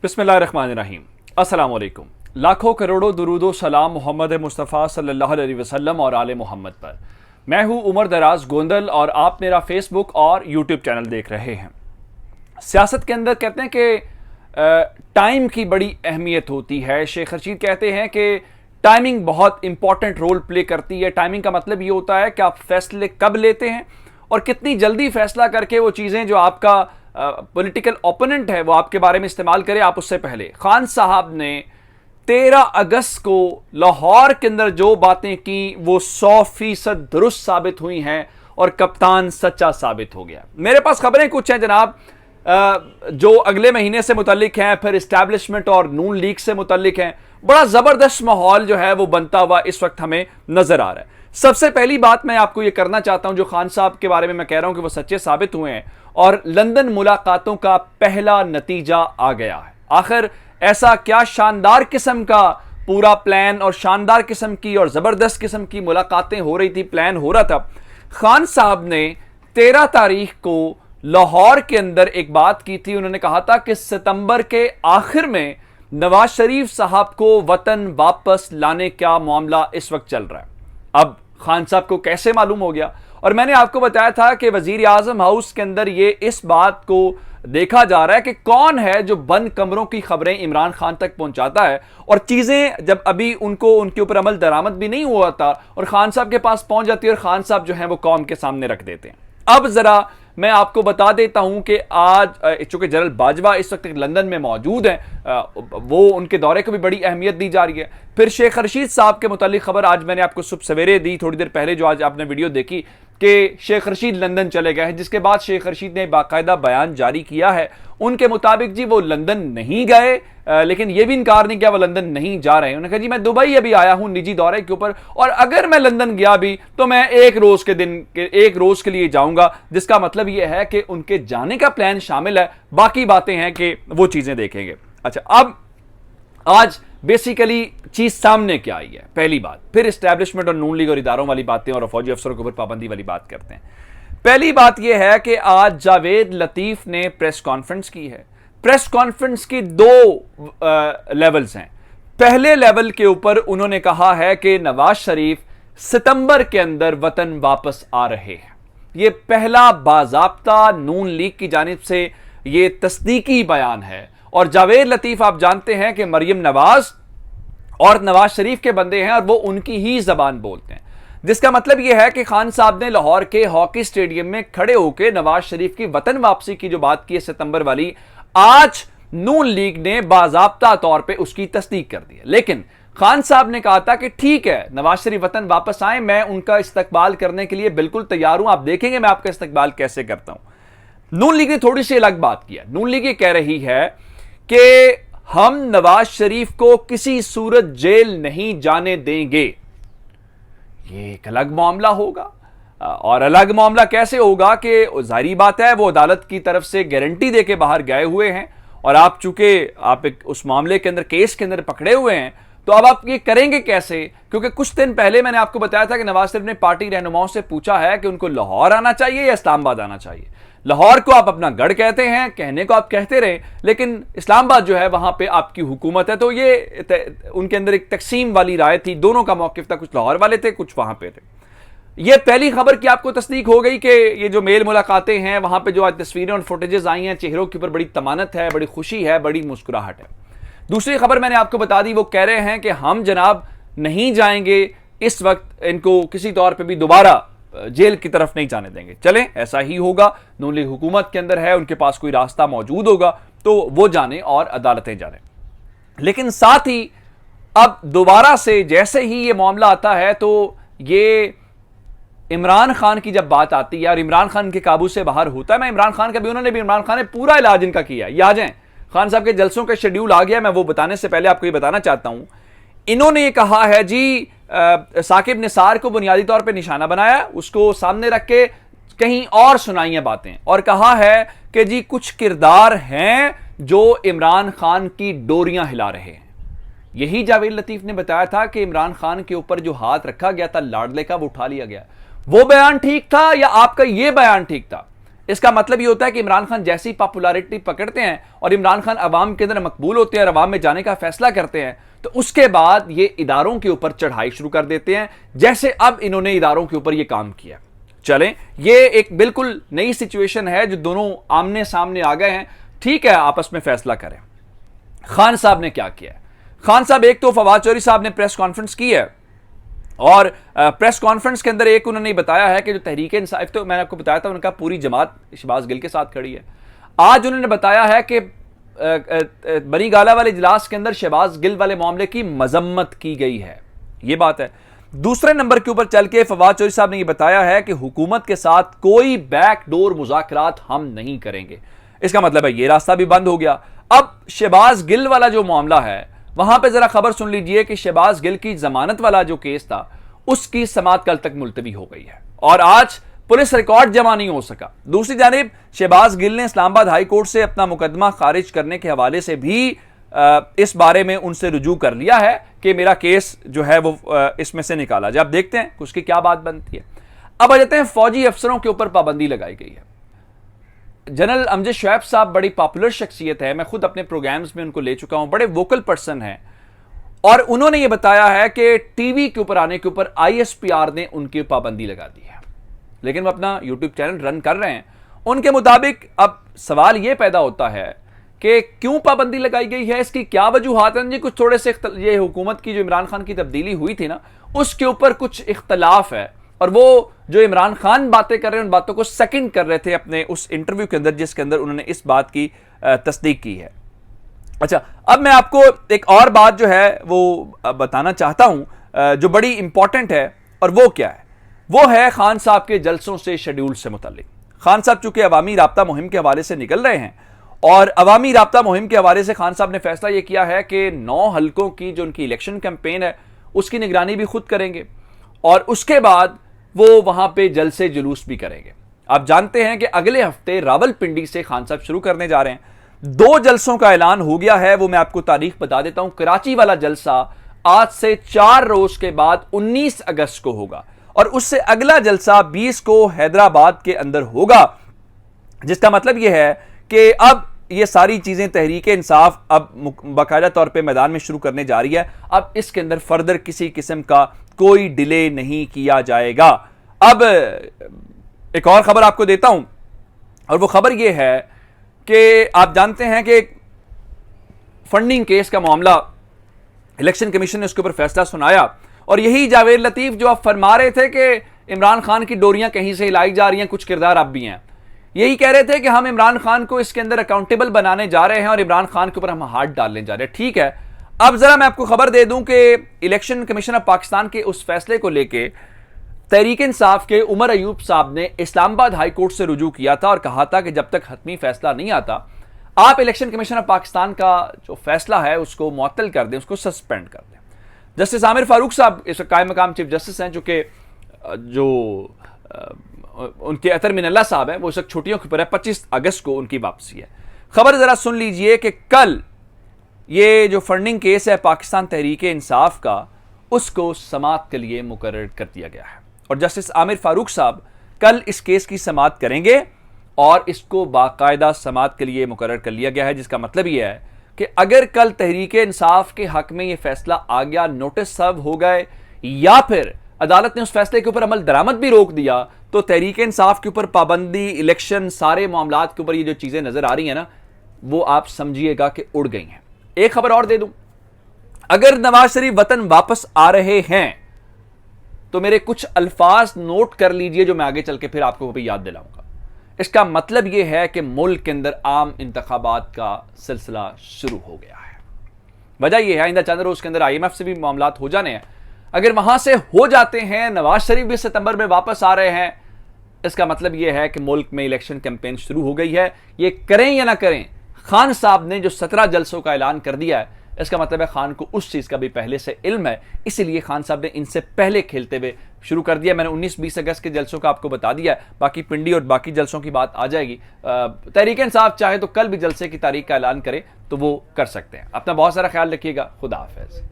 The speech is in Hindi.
बिस्मिल्लाहिर्रहमानिर्रहीम। अस्सलाम वालेकुम। लाखों करोड़ों दुरूदो सलाम मोहम्मद मुस्तफ़ा सल्लल्लाहु अलैहि वसल्लम और आले मोहम्मद पर। मैं हूं उमर दराज गोंदल और आप मेरा फेसबुक और यूट्यूब चैनल देख रहे हैं। सियासत के अंदर कहते हैं कि टाइम की बड़ी अहमियत होती है। शेख रशीद कहते हैं कि टाइमिंग बहुत इंपॉर्टेंट रोल प्ले करती है। टाइमिंग का मतलब ये होता है कि आप फैसले कब लेते हैं और कितनी जल्दी फैसला करके वो चीज़ें जो आपका पॉलिटिकल ओपोनेंट है वो आपके बारे में इस्तेमाल करे आप उससे पहले। खान साहब ने 13 अगस्त को लाहौर के अंदर जो बातें की वो 100% दुरुस्त साबित हुई हैं और कप्तान सच्चा साबित हो गया। मेरे पास खबरें कुछ हैं जनाब जो अगले महीने से मुतल्लिक हैं, फिर इस्टेब्लिशमेंट और नून लीग से मुतल्लिक हैं। बड़ा जबरदस्त माहौल जो है वो बनता हुआ इस वक्त हमें नजर आ रहा है। सबसे पहली बात मैं आपको ये करना चाहता हूं, जो खान साहब के बारे में मैं कह रहा हूं कि वो सच्चे साबित हुए हैं और लंदन मुलाकातों का पहला नतीजा आ गया है। आखिर ऐसा क्या शानदार किस्म का पूरा प्लान और शानदार किस्म की और जबरदस्त किस्म की मुलाकातें हो रही थी, प्लान हो रहा था। खान साहब ने 13 तारीख को लाहौर के अंदर एक बात की थी। उन्होंने कहा था कि सितंबर के आखिर में नवाज शरीफ साहब को वतन वापस लाने का मामला इस वक्त चल रहा है। अब खान साहब को कैसे मालूम हो गया? और मैंने आपको बताया था कि वजीर आजम हाउस के अंदर ये इस बात को देखा जा रहा है कि कौन है जो बंद कमरों की खबरें इमरान खान तक पहुंचाता है, और चीजें जब अभी उनको उनके ऊपर अमल दरामद भी नहीं हुआ था और खान साहब के पास पहुंच जाती है और खान साहब जो है वो कौम के सामने रख देते हैं। अब जरा मैं आपको बता देता हूं कि आज चूंकि जनरल बाजवा इस वक्त लंदन में मौजूद हैं, वो उनके दौरे को भी बड़ी अहमियत दी जा रही है। फिर शेख रशीद साहब के मुतालिक खबर आज मैंने आपको सुबह सवेरे दी, थोड़ी देर पहले जो आज आपने वीडियो देखी कि शेख रशीद लंदन चले गए हैं, जिसके बाद शेख रशीद ने बाकायदा बयान जारी किया है। उनके मुताबिक जी वो लंदन नहीं गए, लेकिन यह भी इनकार नहीं किया वो लंदन नहीं जा रहे हैं। उन्होंने कहा जी मैं दुबई अभी आया हूं निजी दौरे के ऊपर, और अगर मैं लंदन गया भी तो मैं एक रोज के लिए जाऊंगा, जिसका मतलब यह है कि उनके जाने का प्लान शामिल है। बाकी बातें हैं कि वो चीजें देखेंगे। अच्छा, अब आज बेसिकली चीज सामने क्या आई है, पहली बात। फिर एस्टैब्लिशमेंट और नून लीग और इदारों वाली बातें और फौजी अफसरों के ऊपर पाबंदी वाली बात करते हैं। पहली बात यह है कि आज जावेद लतीफ ने प्रेस कॉन्फ्रेंस की है। प्रेस कॉन्फ्रेंस की दो लेवल्स हैं। पहले लेवल के ऊपर उन्होंने कहा है कि नवाज शरीफ सितंबर के अंदर वतन वापस आ रहे हैं। यह पहला बाज़ाब्ता नून लीग की जानिब से यह तस्दीकी बयान है। और जावेद लतीफ आप जानते हैं कि मरियम नवाज और नवाज शरीफ के बंदे हैं और वो उनकी ही जबान बोलते हैं, जिसका मतलब यह है कि खान साहब ने लाहौर के हॉकी स्टेडियम में खड़े होकर नवाज शरीफ की वतन वापसी की जो बात की है सितंबर वाली, आज नून लीग ने बाज़ाब्ता तौर पे उसकी तस्दीक कर दी है। लेकिन खान साहब ने कहा था कि ठीक है नवाज शरीफ वतन वापस आए, मैं उनका इस्तकबाल करने के लिए बिल्कुल तैयार हूं, आप देखेंगे मैं आपका इस्तकबाल कैसे करता हूं। नून लीग ने थोड़ी सी अलग बात किया। नून लीग ये कह रही है कि हम नवाज शरीफ को किसी सूरत जेल नहीं जाने देंगे। ये एक अलग मामला होगा, और अलग मामला कैसे होगा कि जाहिर बात है वो अदालत की तरफ से गारंटी देके बाहर गए हुए हैं, और आप चूंकि आप एक उस मामले के अंदर केस के अंदर पकड़े हुए हैं, तो अब आप ये करेंगे कैसे? क्योंकि कुछ दिन पहले मैंने आपको बताया था कि नवाज शरीफ ने पार्टी रहनुमाओं से पूछा है कि उनको लाहौर आना चाहिए या इस्लामाबाद आना चाहिए। लाहौर को आप अपना गढ़ कहते हैं, कहने को आप कहते रहे, लेकिन इस्लामाबाद जो है वहां पे आपकी हुकूमत है। तो ये उनके अंदर एक तकसीम वाली राय थी, दोनों का मौकिफ था, कुछ लाहौर वाले थे कुछ वहां पे थे। ये पहली खबर की आपको तस्दीक हो गई कि ये जो मेल मुलाकातें हैं वहां पे जो आज तस्वीरें और फुटेजेस आई हैं, चेहरों के ऊपर बड़ी तमानत है, बड़ी खुशी है, बड़ी मुस्कुराहट है। दूसरी खबर मैंने आपको बता दी, वो कह रहे हैं कि हम जनाब नहीं जाएंगे, इस वक्त इनको किसी तौर पे भी दोबारा जेल की तरफ नहीं जाने देंगे। चलें ऐसा ही होगा, नून लीग हुकूमत के अंदर है, उनके पास कोई रास्ता मौजूद होगा तो वो जाने और अदालतें जाने। लेकिन साथ ही अब दोबारा से जैसे ही ये मामला आता है तो ये इमरान खान की जब बात आती है और इमरान खान के काबू से बाहर होता है, मैं इमरान खान का भी, उन्होंने भी, इमरान खान ने पूरा इलाज इनका किया। ये आ जाएं, खान साहब के जलसों का शेड्यूल आ गया। मैं वो बताने से पहले आपको ये बताना चाहता हूं, इन्होंने ये कहा है जी साकिब निसार को बुनियादी तौर पे निशाना बनाया, उसको सामने रख के कहीं और सुनाई हैं बातें, और कहा है कि जी कुछ किरदार हैं जो इमरान खान की डोरियां हिला रहे हैं। यही जावेद लतीफ ने बताया था कि इमरान खान के ऊपर जो हाथ रखा गया था लाडले का, वो उठा लिया गया। वो बयान ठीक था या आपका ये बयान ठीक था? इसका मतलब ये होता है कि इमरान खान जैसी पॉपुलैरिटी पकड़ते हैं और इमरान खान अवाम के अंदर मकबूल होते हैं और अवाम में जाने का फैसला करते हैं, तो उसके बाद ये इदारों के ऊपर चढ़ाई शुरू कर देते हैं, जैसे अब इन्होंने इदारों के ऊपर ये काम किया। चलें, ये एक बिल्कुल नई सिचुएशन है जो दोनों आमने सामने आ गए हैं, ठीक है, आपस में फैसला करें। खान साहब ने क्या किया? खान साहब, एक तो फवाद चौधरी साहब ने प्रेस कॉन्फ्रेंस की है और प्रेस कॉन्फ्रेंस के अंदर एक उन्होंने बताया है कि जो तहरीक इंसाफ, तो मैंने आपको बताया था उनका पूरी जमात शहबाज गिल के साथ खड़ी है। आज उन्होंने बताया है कि बनी गाला वाले इजलास के अंदर शहबाज गिल वाले मामले की मजम्मत की गई है, ये बात है। दूसरे नंबर के ऊपर चल के फवाद चौधरी साहब ने यह बताया है कि हुकूमत के साथ कोई बैकडोर मुज़ाकरात हम नहीं करेंगे। इसका मतलब है ये रास्ता भी बंद हो गया। अब शहबाज गिल वाला जो मामला है, वहां पे जरा खबर सुन लीजिए कि शहबाज गिल की जमानत वाला जो केस था उसकी समाअत कल तक मुलतवी हो गई है और आज पुलिस रिकॉर्ड जमा नहीं हो सका। दूसरी जानिब शहबाज गिल ने इस्लामाबाद हाई कोर्ट से अपना मुकदमा खारिज करने के हवाले से भी इस बारे में उनसे रुजू कर लिया है कि मेरा केस जो है वो इसमें से निकाला जाए। अब देखते हैं उसकी क्या बात बनती है। अब आ जाते हैं फौजी अफसरों के ऊपर पाबंदी लगाई गई है। जनरल अमजद शुएब साहब बड़ी पॉपुलर शख्सियत है, मैं खुद अपने प्रोग्राम्स में उनको ले चुका हूं, बड़े वोकल पर्सन हैं और उन्होंने ये बताया है कि टीवी के ऊपर आने के ऊपर ISPR ने उनकी पाबंदी लगा दी है, लेकिन वो अपना यूट्यूब चैनल रन कर रहे हैं। उनके मुताबिक अब सवाल ये पैदा होता है कि क्यों पाबंदी लगाई गई है, इसकी क्या वजूहात हैं जी। कुछ थोड़े से ये हुकूमत की जो इमरान खान की तब्दीली हुई थी ना, उसके ऊपर कुछ इख्तलाफ है और वो जो इमरान खान बातें कर रहे हैं उन बातों को सेकंड कर रहे थे अपने उस इंटरव्यू के अंदर, जिसके अंदर उन्होंने इस बात की तस्दीक की है। अच्छा, अब मैं आपको एक और बात जो है वो बताना चाहता हूं जो बड़ी इंपॉर्टेंट है, और वो क्या है? वो है खान साहब के जलसों से, शेड्यूल से मुतालिक। खान साहब चूंकि अवामी राब्ता मुहिम के हवाले से निकल रहे हैं और अवामी राब्ता मुहिम के हवाले से खान साहब ने फैसला यह किया है कि 9 हलकों की जो उनकी इलेक्शन कैंपेन है उसकी निगरानी भी खुद करेंगे और उसके बाद वो वहां पे जलसे जुलूस भी करेंगे। आप जानते हैं कि अगले हफ्ते रावलपिंडी से खान साहब शुरू करने जा रहे हैं। 2 जलसों का ऐलान हो गया है, वो मैं आपको तारीख बता देता हूं। कराची वाला जलसा आज से 4 रोज के बाद 19 अगस्त को होगा और उससे अगला जलसा 20 को हैदराबाद के अंदर होगा, जिसका मतलब यह है कि अब ये सारी चीजें तहरीक इंसाफ अब बाकायदा तौर पे मैदान में शुरू करने जा रही है। अब इसके अंदर फर्दर किसी किस्म का कोई डिले नहीं किया जाएगा। अब एक और खबर आपको देता हूं और वो खबर ये है कि आप जानते हैं कि फंडिंग केस का मामला, इलेक्शन कमीशन ने उसके ऊपर फैसला सुनाया और यही जावेद लतीफ जो आप फरमा रहे थे कि इमरान खान की डोरियां कहीं से हिलाई जा रही हैं, कुछ किरदार आप भी हैं, यही कह रहे थे कि हम इमरान खान को इसके अंदर अकाउंटेबल बनाने जा रहे हैं और इमरान खान के ऊपर हम हाथ डालने जा रहे हैं। ठीक है, अब जरा मैं आपको खबर दे दूं कि इलेक्शन कमीशन ऑफ पाकिस्तान के उस फैसले को लेके तहरीक इंसाफ के उमर अयूब साहब ने इस्लामाबाद हाई कोर्ट से रुजू किया था और कहा था कि जब तक हतमी फैसला नहीं आता आप इलेक्शन कमीशन ऑफ पाकिस्तान का जो फैसला है उसको मुअत्तल कर दें, उसको सस्पेंड कर दें। जस्टिस आमिर फारूक साहब इस कायम मकाम चीफ जस्टिस हैं, जो उनके अतर मिनल्ला साहब हैं, वो इस वक्त छुट्टियों के ऊपर है। 25 अगस्त को उनकी वापसी है। खबर जरा सुन लीजिए कि कल ये जो फंडिंग केस है पाकिस्तान तहरीक इंसाफ का, उसको समाअत के लिए मुकर्रर कर दिया गया है और जस्टिस आमिर फारूक साहब कल इस केस की समाअत करेंगे और इसको बाकायदा समाअत के लिए मुकर्रर कर लिया गया है, जिसका मतलब यह है कि अगर कल तहरीक इंसाफ के हक में यह फैसला आ गया, नोटिस सर्व हो गए या फिर अदालत ने उस फैसले के ऊपर अमल दरामद भी रोक दिया, तो तहरीक इंसाफ के ऊपर पाबंदी, इलेक्शन, सारे मामलात के ऊपर ये जो चीजें नजर आ रही हैं ना, वो आप समझिएगा कि उड़ गई हैं। एक खबर और दे दूं, अगर नवाज शरीफ वतन वापस आ रहे हैं तो मेरे कुछ अल्फाज नोट कर लीजिए जो मैं आगे चल के फिर आपको भी याद दिलाऊंगा। इसका मतलब यह है कि मुल्क के अंदर आम इंतखाबात का सिलसिला शुरू हो गया है। वजह यह है आइंदा चंद रोज के अंदर IMF से भी मामलात हो जाने हैं। अगर वहां से हो जाते हैं, नवाज शरीफ भी सितंबर में वापस आ रहे हैं, इसका मतलब यह है कि मुल्क में इलेक्शन कैंपेन शुरू हो गई है। ये करें या ना करें, खान साहब ने जो 17 जलसों का ऐलान कर दिया है, इसका मतलब है खान को उस चीज का भी पहले से इल्म है, इसीलिए खान साहब ने इनसे पहले खेलते हुए शुरू कर दिया। मैंने 19-20 अगस्त के जलसों का आपको बता दिया है, बाकी पिंडी और बाकी जलसों की बात आ जाएगी। तहरीक इंसाफ चाहे तो कल भी जलसे की तारीख का ऐलान करे तो वो कर सकते हैं। अपना बहुत सारा ख्याल रखिएगा। खुदा हाफिज।